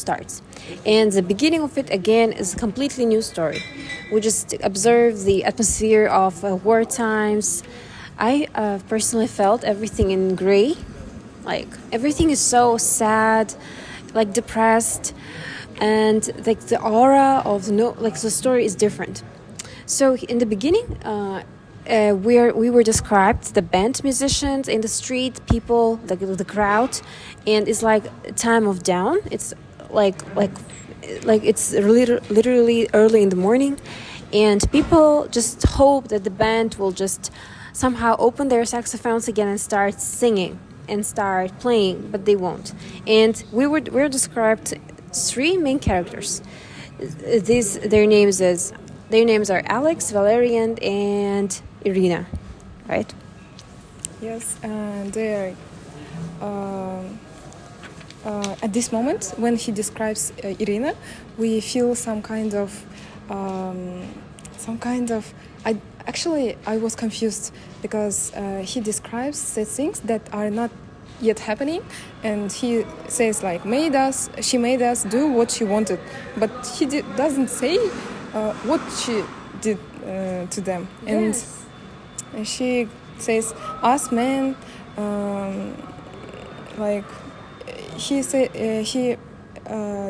starts. And the beginning of it, again, is a completely new story. We just observe the atmosphere of war times. I personally felt everything in gray. Like, everything is so sad, like depressed, and like the aura of the story is different. So in the beginning, we were described the band musicians in the street, people, the crowd, and it's like a time of down. It's like it's literally early in the morning, and people just hope that the band will just somehow open their saxophones again and start singing and start playing, but they won't. And we're described three main characters. Their names are Alex, Valerian, and Irina, right? Yes, and they are. At this moment, when he describes Irina, we feel some kind of. I was confused because he describes the things that are not yet happening, and he says like she made us do what she wanted, but he doesn't say what she did to them. Yes. And she says us men, like he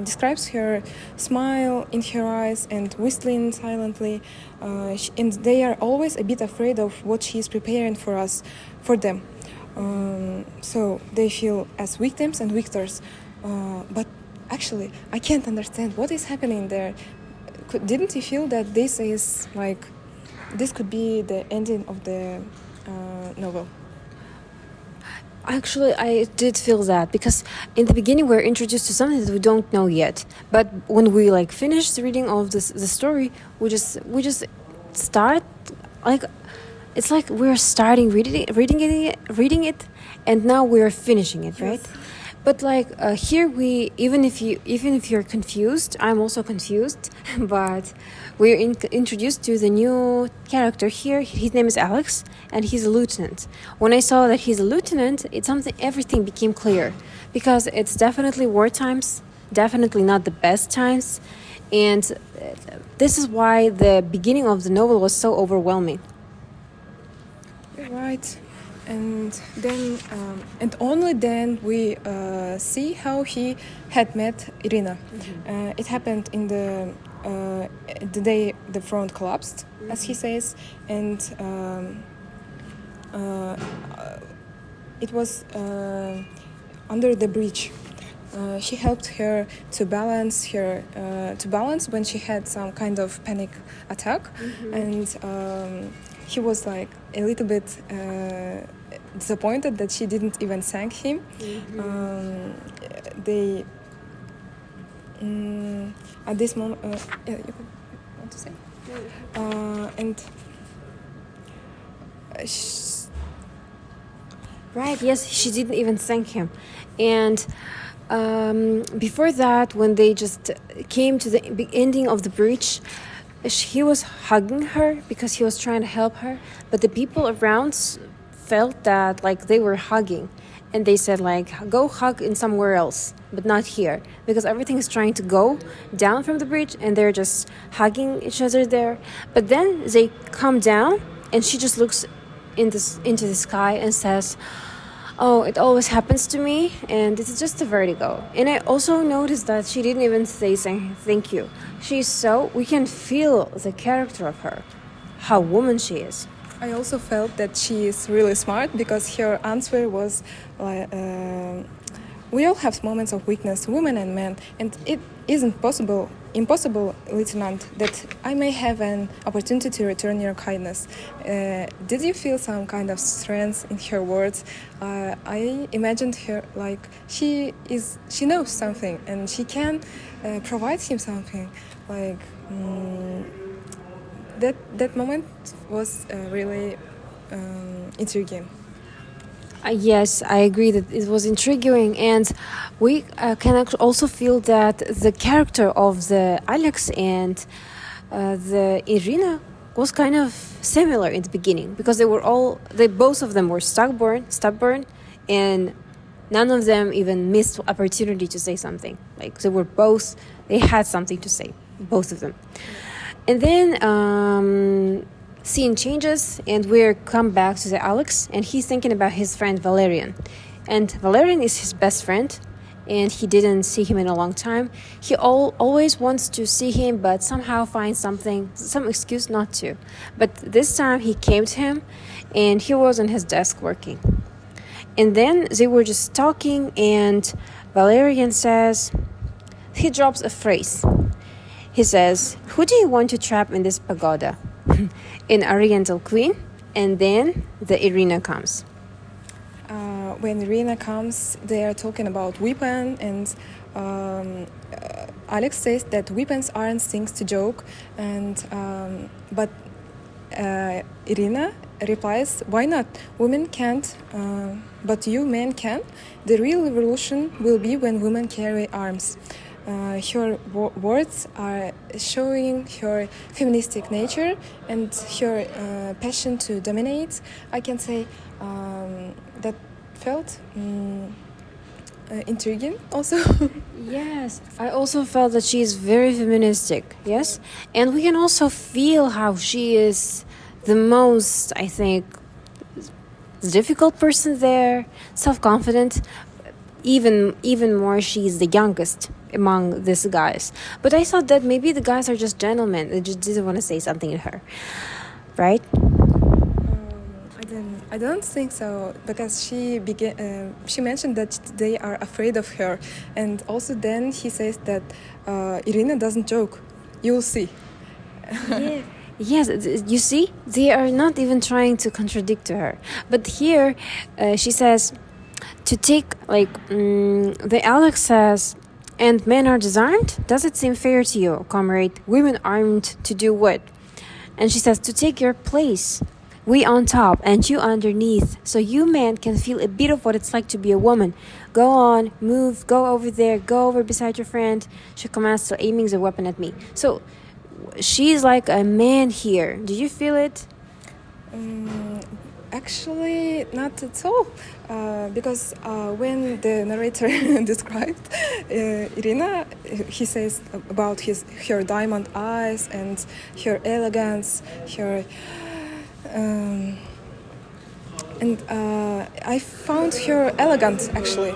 describes her smile in her eyes and whistling silently, and they are always a bit afraid of what she is preparing for them. So they feel as victims and victors, but actually I can't understand what is happening there. Didn't you feel that this could be the ending of the novel? Actually, I did feel that because in the beginning we're introduced to something that we don't know yet. But when we finish the reading of the story, we just start like it's like we're starting reading it, and now we're finishing it, right? Yes. But here even if you're confused, I'm also confused. But we're introduced to the new character here. His name is Alex, and he's a lieutenant. When I saw that he's a lieutenant, everything became clear, because it's definitely war times, definitely not the best times, and this is why the beginning of the novel was so overwhelming. You're right. And then, and only then we see how he had met Irina. Mm-hmm. It happened in the day the front collapsed, as he says, and it was under the bridge. She helped her to balance when she had some kind of panic attack, and he was like a little bit disappointed that she didn't even thank him. They at this moment, yeah, you want to say, and. Right, yes, she didn't even thank him. And before that, when they just came to the ending of the bridge, he was hugging her because he was trying to help her. But the people around felt that they were hugging. And they said go hug in somewhere else, but not here. Because everything is trying to go down from the bridge, and they're just hugging each other there. But then they come down, and she just looks into the sky and says, "Oh, it always happens to me, and it's just a vertigo." And I also noticed that she didn't even say thank you. We can feel the character of her, how woman she is. I also felt that she is really smart, because her answer was we all have moments of weakness, women and men, and it isn't impossible, Lieutenant, that I may have an opportunity to return your kindness. Did you feel some kind of strength in her words? I imagined her like she knows something, and she can provide him something. That moment was really intriguing. Yes, I agree that it was intriguing, and we can also feel that the character of the Alex and the Irina was kind of similar in the beginning, because both of them were stubborn, and None of them even missed opportunity to say something. Like they had something to say, both of them. And then scene changes, and we come back to the Alex, and he's thinking about his friend Valerian. And Valerian is his best friend, and he didn't see him in a long time. He always wants to see him, but somehow finds some excuse not to. But this time he came to him, and he was on his desk working. And then they were just talking, and Valerian he drops a phrase. He says, "Who do you want to trap in this pagoda?" An Oriental queen. And then the Irina comes. When Irina comes, they are talking about weapon, and Alex says that weapons aren't things to joke, and but Irina replies, "Why not? Women can't, but you men can. The real revolution will be when women carry arms." Her words are showing her feministic nature and her passion to dominate. I can say that felt intriguing also. Yes, I also felt that she is very feministic, yes? And we can also feel how she is the most, I think, difficult person there, self-confident. Even more, she's the youngest among these guys. But I thought that maybe the guys are just gentlemen. They just didn't want to say something to her, right? I don't think so, because she mentioned that they are afraid of her, and also then he says that Irina doesn't joke. You will see. Yeah. Yes, you see, they are not even trying to contradict to her. But here, she says to take the Alex says, "And men are disarmed? Does it seem fair to you, comrade? Women armed to do what?" And she says, "To take your place. We on top and you underneath, so you men can feel a bit of what it's like to be a woman. Go on, move, go over there, go over beside your friend." She commands, still aiming the weapon at me. So she's like a man here. Do you feel it? Actually, not at all, because when the narrator described Irina, he says about her diamond eyes and her elegance, her and I found her elegant actually,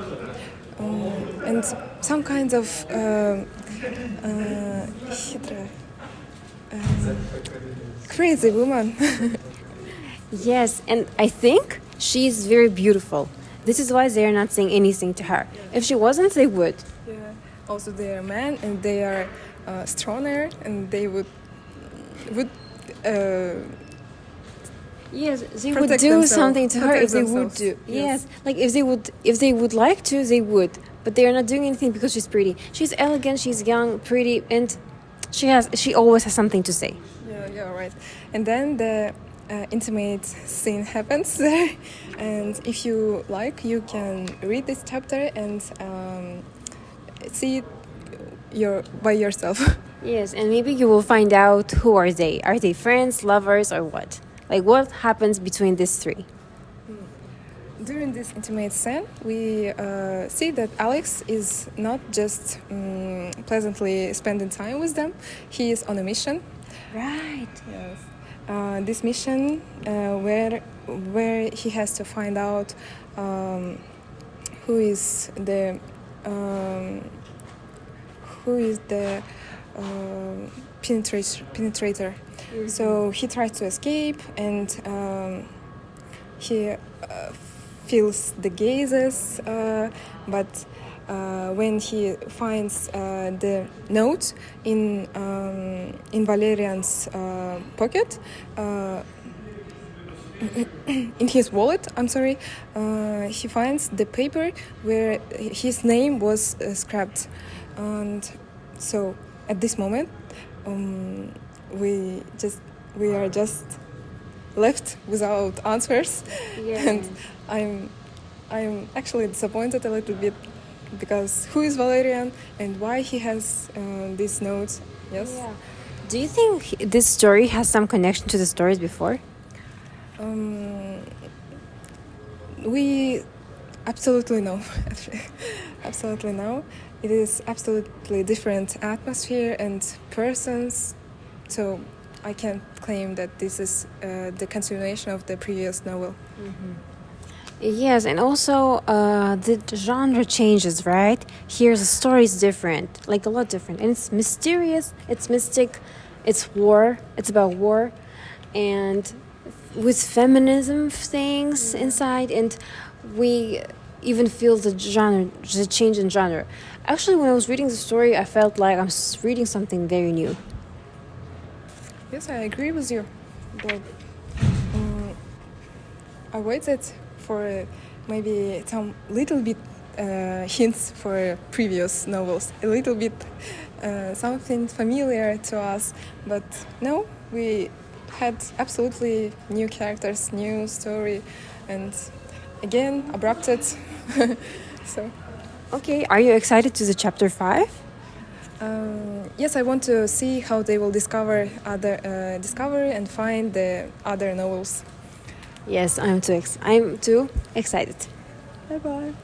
and some kind of crazy woman. Yes, and I think she's very beautiful. This is why they are not saying anything to her. If she wasn't, they would. Yeah. Also, they are men, and they are stronger, and they would. Yes, they would do something to her if they would do. Yes, like if they would like to, they would. But they are not doing anything because she's pretty. She's elegant, she's young, pretty, and she always has something to say. Yeah, right. And then the intimate scene happens there, and if you like, you can read this chapter and see it by yourself. Yes, and maybe you will find out who are they. Are they friends, lovers, or what? Like, what happens between these three? During this intimate scene, we see that Alex is not just pleasantly spending time with them. He is on a mission. Right. Yes. This mission where he has to find out who is the penetrator. Mm-hmm. So he tries to escape, and he feels the gazes, but when he finds the note in Valerian's pocket, in his wallet, he finds the paper where his name was scrapped, and so at this moment, we are just left without answers. Yeah. And I'm actually disappointed a little bit, because who is Valerian and why he has these notes? Yes. Yeah. Do you think this story has some connection to the stories before? Absolutely no. Absolutely no. It is absolutely different atmosphere and persons, so I can't claim that this is the continuation of the previous novel. Yes, and also the genre changes, right? Here the story is different, like a lot different, and it's mysterious, it's mystic, it's war, it's about war, and with feminism things inside, and we even feel the genre, the change in genre. Actually, when I was reading the story, I felt like I'm reading something very new. Yes, I agree with you, but I waited for maybe some little bit hints for previous novels, a little bit something familiar to us, but no, we had absolutely new characters, new story, and again abrupted. So Okay, are you excited to the chapter 5? yes, I want to see how they will discover and find the other novels. Yes, I'm too excited. Bye bye.